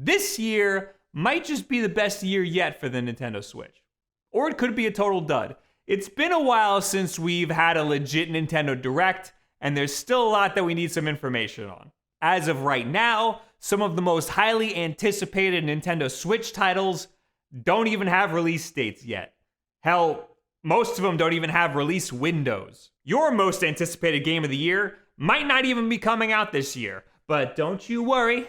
This year might just be the best year yet for the Nintendo Switch. Or it could be a total dud. It's been a while since we've had a legit Nintendo Direct, and there's still a lot that we need some information on. As of right now, some of the most highly anticipated Nintendo Switch titles don't even have release dates yet. Hell, most of them don't even have release windows. Your most anticipated game of the year might not even be coming out this year, but don't you worry.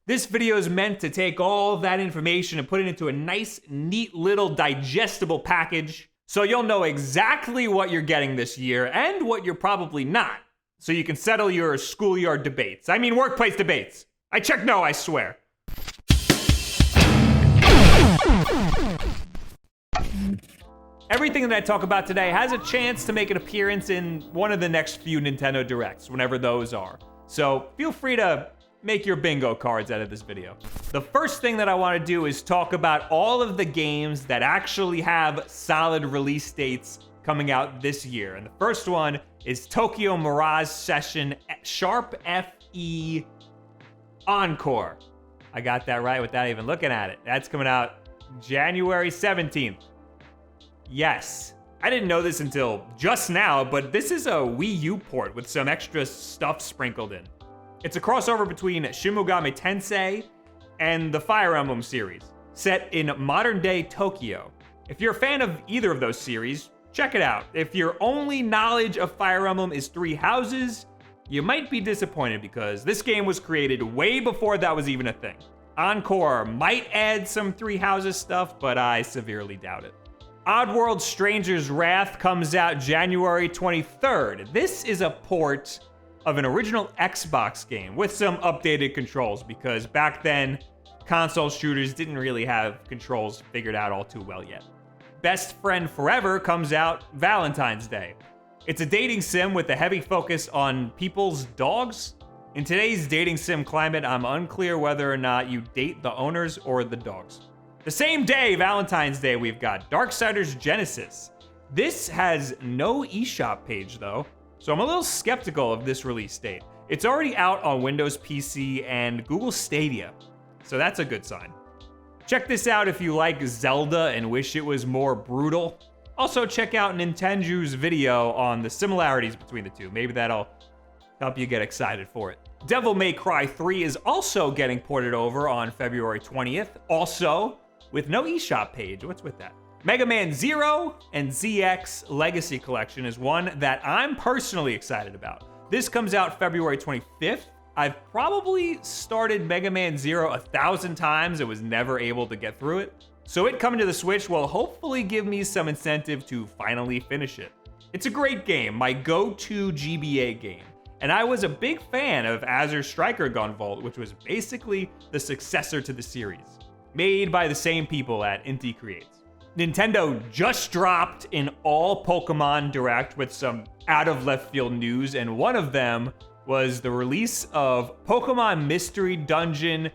This video is meant to take all of that information and put it into a nice, neat little digestible package so you'll know exactly what you're getting this year and what you're probably not, so you can settle your schoolyard debates. I mean, workplace debates. I check no, I swear. Everything that I talk about today has a chance to make an appearance in one of the next few Nintendo Directs, whenever those are. So feel free to make your bingo cards out of this video. The first thing that I want to do is talk about all of the games that actually have solid release dates coming out this year. And the first one is Tokyo Mirage Session Sharp FE Encore. I got that right without even looking at it. That's coming out January 17th. Yes, I didn't know this until just now, but this is a Wii U port with some extra stuff sprinkled in. It's a crossover between Shin Megami Tensei and the Fire Emblem series, set in modern-day Tokyo. If you're a fan of either of those series, check it out. If your only knowledge of Fire Emblem is Three Houses, you might be disappointed because this game was created way before that was even a thing. Encore might add some Three Houses stuff, but I severely doubt it. Oddworld Stranger's Wrath comes out January 23rd. This is a port of an original Xbox game with some updated controls because back then, console shooters didn't really have controls figured out all too well yet. Best Friend Forever comes out Valentine's Day. It's a dating sim with a heavy focus on people's dogs. In today's dating sim climate, I'm unclear whether or not you date the owners or the dogs. The same day, Valentine's Day, we've got Darksiders Genesis. This has no eShop page though, so I'm a little skeptical of this release date. It's already out on Windows PC and Google Stadia, so that's a good sign. Check this out if you like Zelda and wish it was more brutal. Also check out Nintendo's video on the similarities between the two. Maybe that'll help you get excited for it. Devil May Cry 3 is also getting ported over on February 20th, also with no eShop page. What's with that? Mega Man Zero and ZX Legacy Collection is one that I'm personally excited about. This comes out February 25th. I've probably started Mega Man Zero 1,000 times and was never able to get through it. So it coming to the Switch will hopefully give me some incentive to finally finish it. It's a great game, my go-to GBA game. And I was a big fan of Azure Striker Gunvolt, which was basically the successor to the series, made by the same people at Inti Creates. Nintendo just dropped an all Pokemon Direct with some out of left field news, and one of them was the release of Pokemon Mystery Dungeon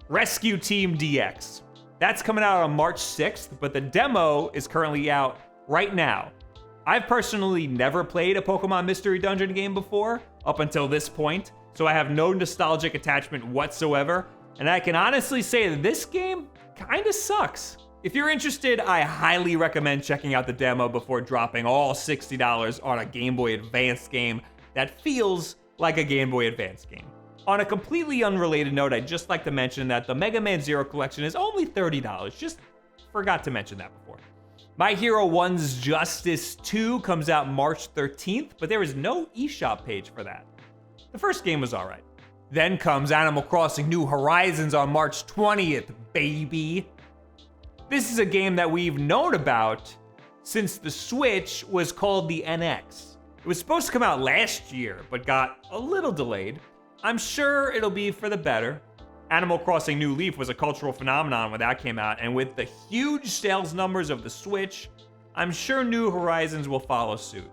Rescue Team DX. That's coming out on March 6th, but the demo is currently out right now. I've personally never played a Pokemon Mystery Dungeon game before, up until this point, so I have no nostalgic attachment whatsoever, and I can honestly say that this game kinda sucks. If you're interested, I highly recommend checking out the demo before dropping all $60 on a Game Boy Advance game that feels like a Game Boy Advance game. On a completely unrelated note, I'd just like to mention that the Mega Man Zero collection is only $30. Just forgot to mention that before. My Hero 1's Justice 2 comes out March 13th, but there is no eShop page for that. The first game was alright. Then comes Animal Crossing New Horizons on March 20th, baby. This is a game that we've known about since the Switch was called the NX. It was supposed to come out last year, but got a little delayed. I'm sure it'll be for the better. Animal Crossing New Leaf was a cultural phenomenon when that came out, and with the huge sales numbers of the Switch, I'm sure New Horizons will follow suit.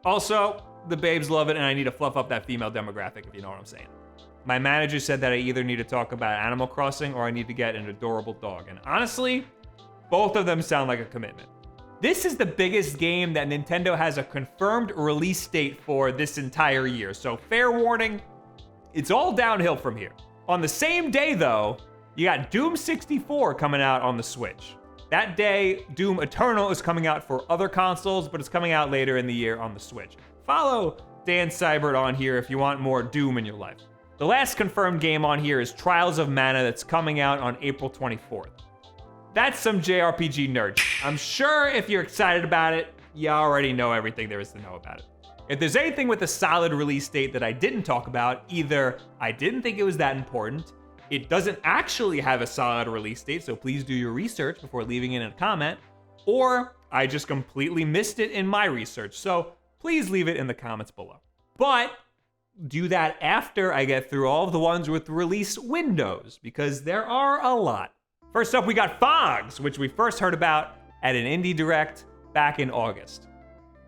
Also, the babes love it, and I need to fluff up that female demographic, if you know what I'm saying. My manager said that I either need to talk about Animal Crossing or I need to get an adorable dog, and honestly, both of them sound like a commitment. This is the biggest game that Nintendo has a confirmed release date for this entire year, so fair warning, it's all downhill from here. On the same day, though, you got Doom 64 coming out on the Switch. That day, Doom Eternal is coming out for other consoles, but it's coming out later in the year on the Switch. Follow Dan Seibert on here if you want more Doom in your life. The last confirmed game on here is Trials of Mana that's coming out on April 24th. That's some JRPG nerd. I'm sure if you're excited about it, you already know everything there is to know about it. If there's anything with a solid release date that I didn't talk about, either I didn't think it was that important, it doesn't actually have a solid release date, so please do your research before leaving it in a comment, or I just completely missed it in my research, so please leave it in the comments below. But do that after I get through all of the ones with release windows, because there are a lot. First up, we got Fogs, which we first heard about at an Indie Direct back in August.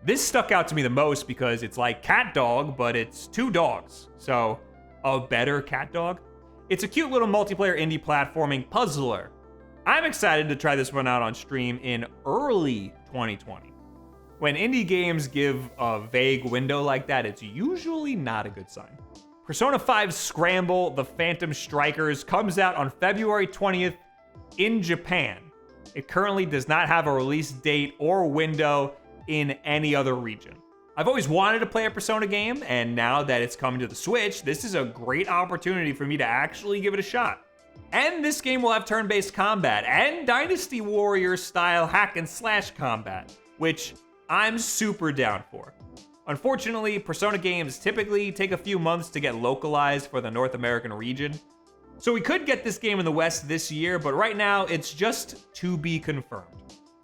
This stuck out to me the most because it's like Cat Dog, but it's two dogs, so a better cat dog. It's a cute little multiplayer indie platforming puzzler. I'm excited to try this one out on stream in early 2020. When indie games give a vague window like that, it's usually not a good sign. Persona 5 Scramble: The Phantom Strikers comes out on February 20th in Japan. It currently does not have a release date or window in any other region. I've always wanted to play a Persona game, and now that it's coming to the Switch, this is a great opportunity for me to actually give it a shot. And this game will have turn-based combat and Dynasty Warriors style hack and slash combat, which I'm super down for. Unfortunately, Persona games typically take a few months to get localized for the North American region, so we could get this game in the West this year, but right now it's just to be confirmed.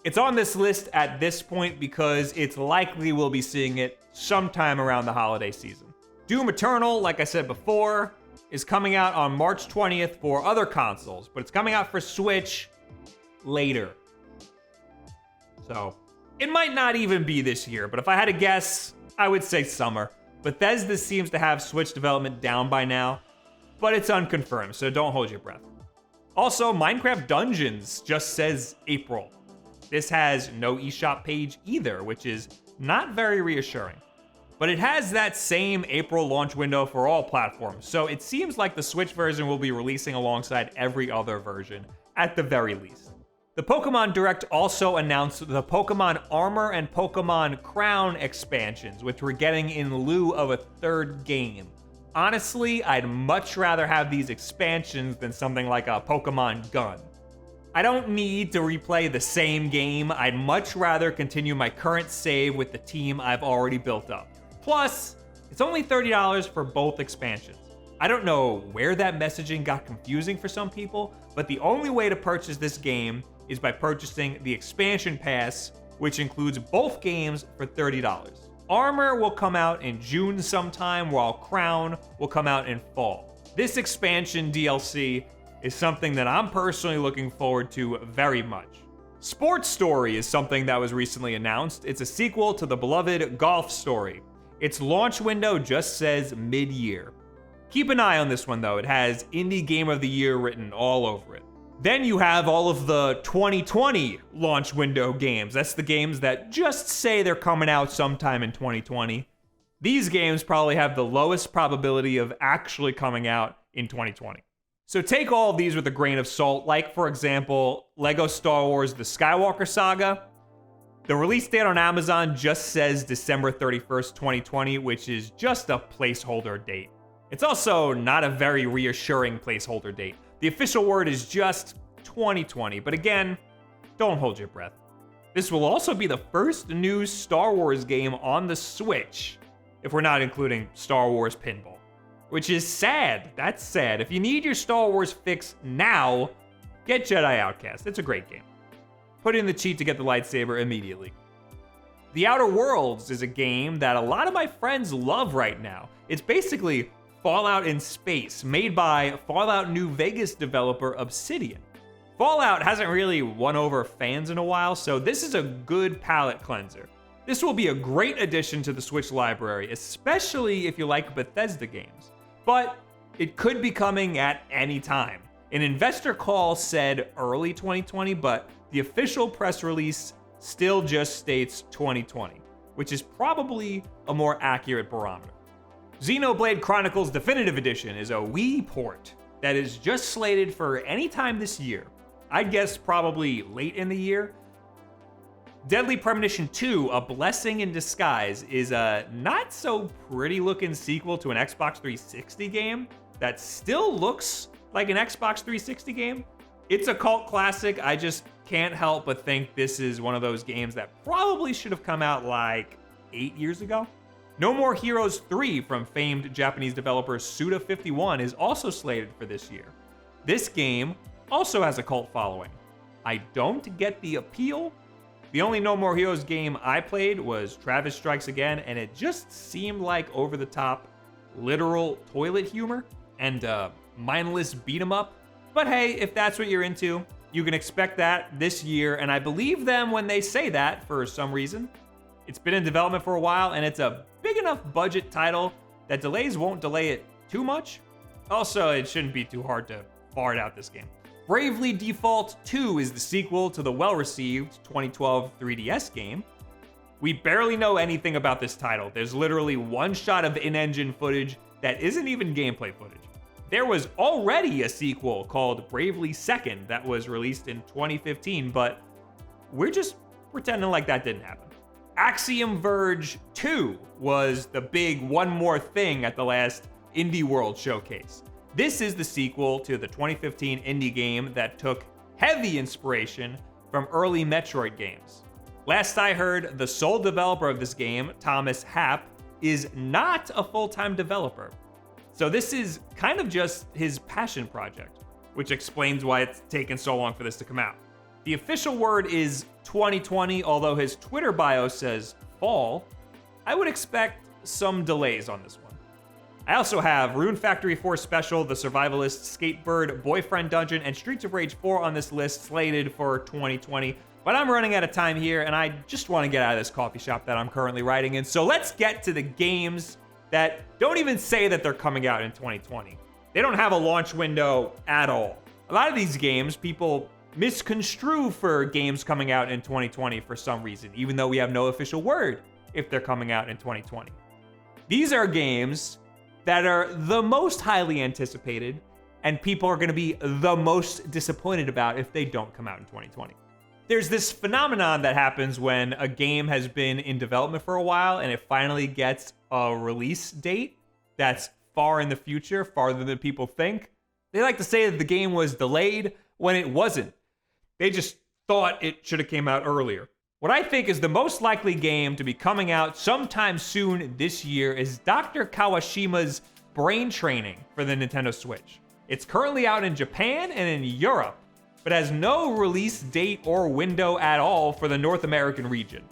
It's on this list at this point because it's likely we'll be seeing it sometime around the holiday season. Doom Eternal, like I said before, is coming out on March 20th for other consoles, but it's coming out for Switch later. So it might not even be this year, but if I had to guess, I would say summer. Bethesda seems to have Switch development down by now, but it's unconfirmed, so don't hold your breath. Also, Minecraft Dungeons just says April. This has no eShop page either, which is not very reassuring. But it has that same April launch window for all platforms, so it seems like the Switch version will be releasing alongside every other version, at the very least. The Pokemon Direct also announced the Pokemon Armor and Pokemon Crown expansions, which we're getting in lieu of a third game. Honestly, I'd much rather have these expansions than something like a Pokemon Gun. I don't need to replay the same game. I'd much rather continue my current save with the team I've already built up. Plus, it's only $30 for both expansions. I don't know where that messaging got confusing for some people, but the only way to purchase this game is by purchasing the expansion pass, which includes both games for $30. Armor will come out in June sometime, while Crown will come out in fall. This expansion DLC is something that I'm personally looking forward to very much. Sports Story is something that was recently announced. It's a sequel to the beloved Golf Story. Its launch window just says mid-year. Keep an eye on this one though, it has Indie Game of the Year written all over it. Then you have all of the 2020 launch window games. That's the games that just say they're coming out sometime in 2020. These games probably have the lowest probability of actually coming out in 2020. So take all of these with a grain of salt, like for example, Lego Star Wars The Skywalker Saga. The release date on Amazon just says December 31st, 2020, which is just a placeholder date. It's also not a very reassuring placeholder date. The official word is just 2020, but again, don't hold your breath. This will also be the first new Star Wars game on the Switch, if we're not including Star Wars Pinball, which is sad. That's sad. If you need your Star Wars fix now, get Jedi Outcast. It's a great game. Put in the cheat to get the lightsaber immediately. The Outer Worlds is a game that a lot of my friends love right now. It's basically Fallout in space, made by Fallout New Vegas developer Obsidian. Fallout hasn't really won over fans in a while, so this is a good palate cleanser. This will be a great addition to the Switch library, especially if you like Bethesda games. But it could be coming at any time. An investor call said early 2020, but the official press release still just states 2020, which is probably a more accurate barometer. Xenoblade Chronicles Definitive Edition is a Wii port. that is just slated for any time this year. I'd guess probably late in the year. Deadly Premonition 2, A Blessing in Disguise, is a not so pretty looking sequel to an Xbox 360 game that still looks like an Xbox 360 game. It's a cult classic. I just can't help but think this is one of those games that probably should have come out like 8 years ago. No More Heroes 3 from famed Japanese developer Suda51 is also slated for this year. This game also has a cult following. I don't get the appeal. The only No More Heroes game I played was Travis Strikes Again, and it just seemed like over-the-top, literal toilet humor and mindless beat-em-up. But hey, if that's what you're into, you can expect that this year, and I believe them when they say that for some reason. It's been in development for a while, and it's a big enough budget title that delays won't delay it too much. Also, it shouldn't be too hard to fart out this game. Bravely Default 2 is the sequel to the well-received 2012 3DS game. We barely know anything about this title. There's literally one shot of in-engine footage that isn't even gameplay footage. There was already a sequel called Bravely Second that was released in 2015, but we're just pretending like that didn't happen. Axiom Verge 2 was the big one more thing at the last Indie World showcase. This is the sequel to the 2015 indie game that took heavy inspiration from early Metroid games. Last I heard, the sole developer of this game, Thomas Happ, is not a full-time developer. So this is kind of just his passion project, which explains why it's taken so long for this to come out. The official word is 2020, although his Twitter bio says fall. I would expect some delays on this one. I also have Rune Factory 4 Special, The Survivalist, Skatebird, Boyfriend Dungeon, and Streets of Rage 4 on this list slated for 2020. But I'm running out of time here, and I just want to get out of this coffee shop that I'm currently writing in. So let's get to the games that don't even say that they're coming out in 2020. They don't have a launch window at all. A lot of these games, people misconstrue for games coming out in 2020 for some reason, even though we have no official word if they're coming out in 2020. These are games that are the most highly anticipated, and people are going to be the most disappointed about if they don't come out in 2020. There's this phenomenon that happens when a game has been in development for a while and it finally gets a release date that's far in the future, farther than people think. They like to say that the game was delayed when it wasn't. They just thought it should have came out earlier. What I think is the most likely game to be coming out sometime soon this year is Dr. Kawashima's Brain Training for the Nintendo Switch. It's currently out in Japan and in Europe, but has no release date or window at all for the North American region.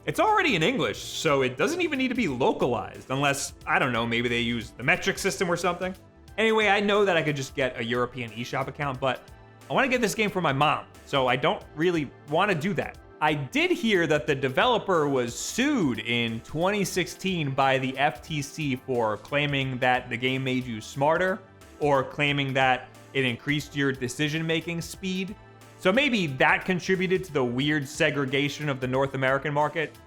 It's already in English, so it doesn't even need to be localized, unless, I don't know, maybe they use the metric system or something. Anyway, I know that I could just get a European eShop account, but I want to get this game for my mom, so I don't really want to do that. I did hear that the developer was sued in 2016 by the FTC for claiming that the game made you smarter or claiming that it increased your decision-making speed. So maybe that contributed to the weird segregation of the North American market.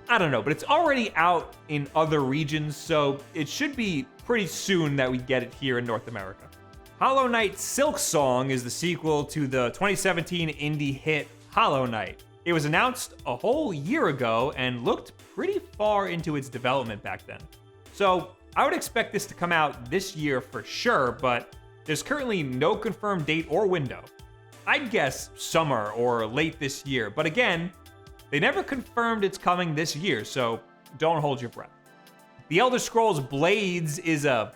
I don't know, but it's already out in other regions, so it should be pretty soon that we get it here in North America. Hollow Knight Silksong is the sequel to the 2017 indie hit Hollow Knight. It was announced a whole year ago and looked pretty far into its development back then. So I would expect this to come out this year for sure, but there's currently no confirmed date or window. I'd guess summer or late this year, but again, they never confirmed it's coming this year, so don't hold your breath. The Elder Scrolls Blades is a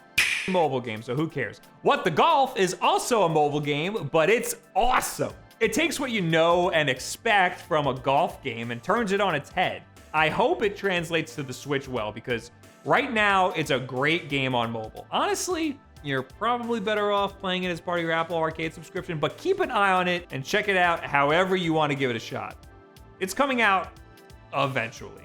mobile game, so who cares? What the Golf is also a mobile game, but it's awesome. It takes what you know and expect from a golf game and turns it on its head. I hope it translates to the Switch well, because right now it's a great game on mobile. Honestly, you're probably better off playing it as part of your Apple Arcade subscription, but keep an eye on it and check it out however you want to give it a shot. It's coming out eventually.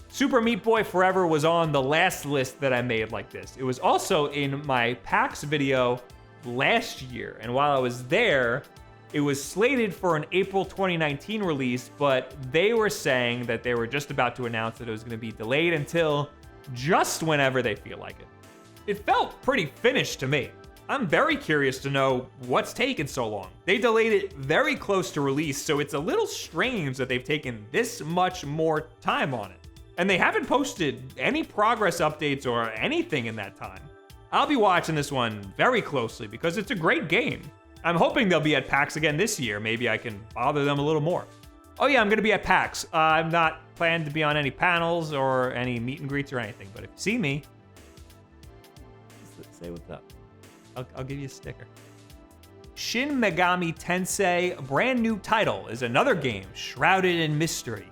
Super Meat Boy Forever was on the last list that I made like this. It was also in my PAX video last year, and while I was there, it was slated for an April 2019 release, but they were saying that they were just about to announce that it was going to be delayed until just whenever they feel like it. It felt pretty finished to me. I'm very curious to know what's taken so long. They delayed it very close to release, so it's a little strange that they've taken this much more time on it. And they haven't posted any progress updates or anything in that time. I'll be watching this one very closely because it's a great game. I'm hoping they'll be at PAX again this year. Maybe I can bother them a little more. Oh yeah, I'm gonna be at PAX. I'm not planning to be on any panels or any meet and greets or anything, but if you see me, say what's up. I'll give you a sticker. Shin Megami Tensei brand new title is another game shrouded in mystery.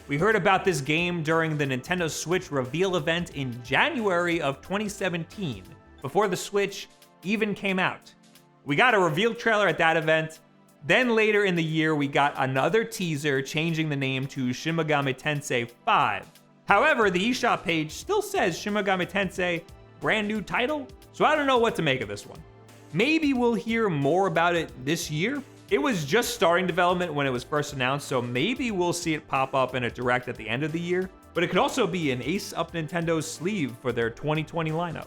We heard about this game during the Nintendo Switch reveal event in January of 2017, before the Switch even came out. We got a reveal trailer at that event. Then later in the year, we got another teaser changing the name to Shin Megami Tensei 5. However, the eShop page still says Shin Megami Tensei brand new title, so I don't know what to make of this one. Maybe we'll hear more about it this year. It was just starting development when it was first announced, so maybe we'll see it pop up in a direct at the end of the year, but it could also be an ace up Nintendo's sleeve for their 2020 lineup.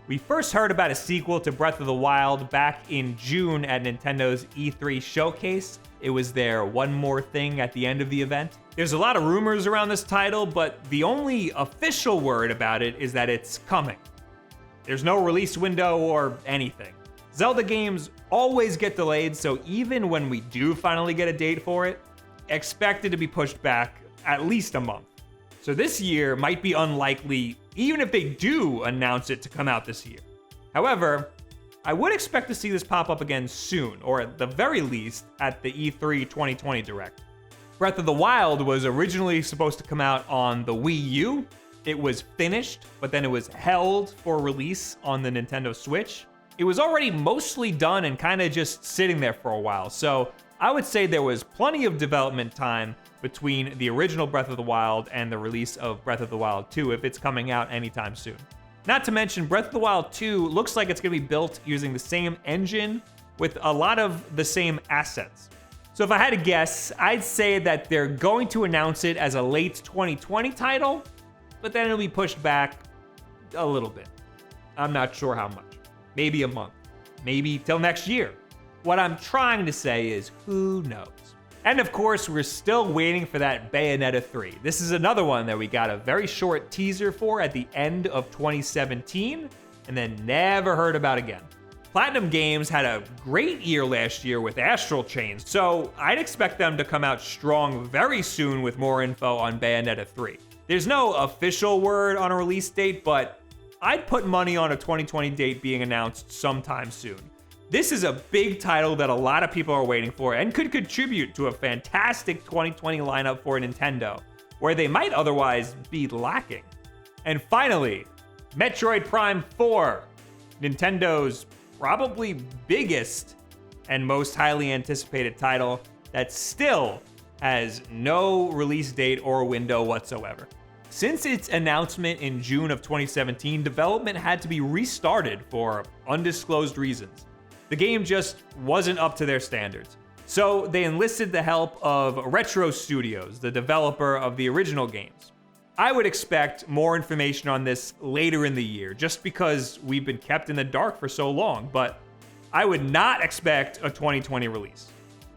We first heard about a sequel to Breath of the Wild back in June at Nintendo's E3 showcase. It was their one more thing at the end of the event. There's a lot of rumors around this title, but the only official word about it is that it's coming. There's no release window or anything. Zelda games always get delayed, so even when we do finally get a date for it, expect it to be pushed back at least a month. So this year might be unlikely, even if they do announce it to come out this year. However, I would expect to see this pop up again soon, or at the very least, at the E3 2020 Direct. Breath of the Wild was originally supposed to come out on the Wii U. It was finished, but then it was held for release on the Nintendo Switch. It was already mostly done and kind of just sitting there for a while, so I would say there was plenty of development time between the original Breath of the Wild and the release of Breath of the Wild 2 if it's coming out anytime soon. Not to mention, Breath of the Wild 2 looks like it's going to be built using the same engine with a lot of the same assets. So if I had to guess, I'd say that they're going to announce it as a late 2020 title, but then it'll be pushed back a little bit. I'm not sure how much. Maybe a month. Maybe till next year. What I'm trying to say is, who knows? And of course, we're still waiting for that Bayonetta 3. This is another one that we got a very short teaser for at the end of 2017, and then never heard about again. Platinum Games had a great year last year with Astral Chain, so I'd expect them to come out strong very soon with more info on Bayonetta 3. There's no official word on a release date, but I'd put money on a 2020 date being announced sometime soon. This is a big title that a lot of people are waiting for and could contribute to a fantastic 2020 lineup for Nintendo, where they might otherwise be lacking. And finally, Metroid Prime 4, Nintendo's probably biggest and most highly anticipated title that still has no release date or window whatsoever. Since its announcement in June of 2017, development had to be restarted for undisclosed reasons. The game just wasn't up to their standards. So they enlisted the help of Retro Studios, the developer of the original games. I would expect more information on this later in the year, just because we've been kept in the dark for so long, but I would not expect a 2020 release.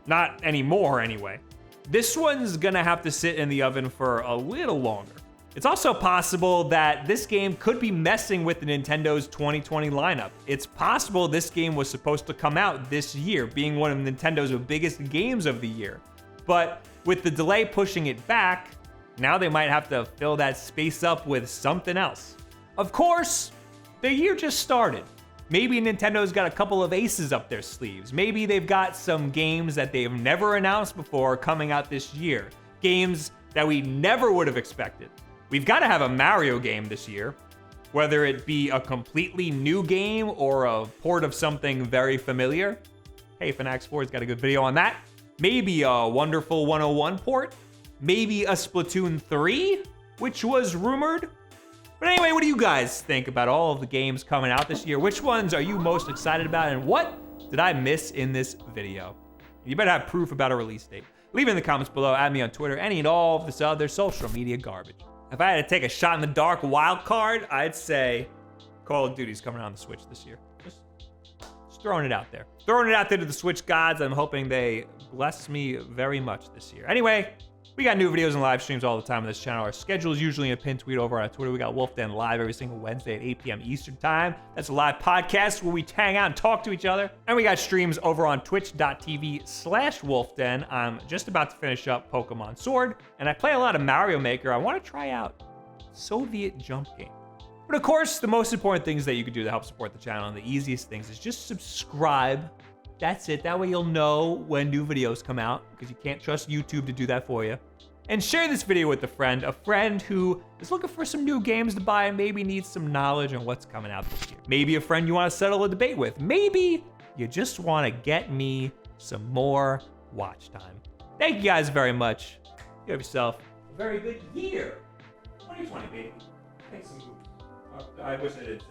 Not anymore, anyway. This one's gonna have to sit in the oven for a little longer. It's also possible that this game could be messing with the Nintendo's 2020 lineup. It's possible this game was supposed to come out this year, being one of Nintendo's biggest games of the year. But with the delay pushing it back, now they might have to fill that space up with something else. Of course, the year just started. Maybe Nintendo's got a couple of aces up their sleeves. Maybe they've got some games that they've never announced before coming out this year. Games that we never would have expected. We've got to have a Mario game this year, whether it be a completely new game or a port of something very familiar. Hey, Fanatics 4's got a good video on that. Maybe a Wonderful 101 port. Maybe a Splatoon 3, which was rumored. But anyway, what do you guys think about all of the games coming out this year? Which ones are you most excited about, and what did I miss in this video? You better have proof about a release date. Leave it in the comments below, add me on Twitter, any and all of this other social media garbage. If I had to take a shot in the dark wild card, I'd say Call of Duty's coming out on the Switch this year. Just throwing it out there. Throwing it out there to the Switch gods. I'm hoping they bless me very much this year. Anyway, we got new videos and live streams all the time on this channel. Our schedule is usually a pinned tweet over on Twitter. We got Wolf Den live every single Wednesday at 8 p.m. Eastern time. That's a live podcast where we hang out and talk to each other. And we got streams over on twitch.tv/WolfDen. I'm just about to finish up Pokemon Sword, and I play a lot of Mario Maker. I want to try out Soviet Jump Game. But of course, the most important things that you can do to help support the channel, and the easiest things, is just subscribe. That's it. That way you'll know when new videos come out, because you can't trust YouTube to do that for you. And share this video with a friend who is looking for some new games to buy and maybe needs some knowledge on what's coming out this year. Maybe a friend you want to settle a debate with. Maybe you just want to get me some more watch time. Thank you guys very much. You have yourself a very good year. 2020, baby. Thanks. I wish I did say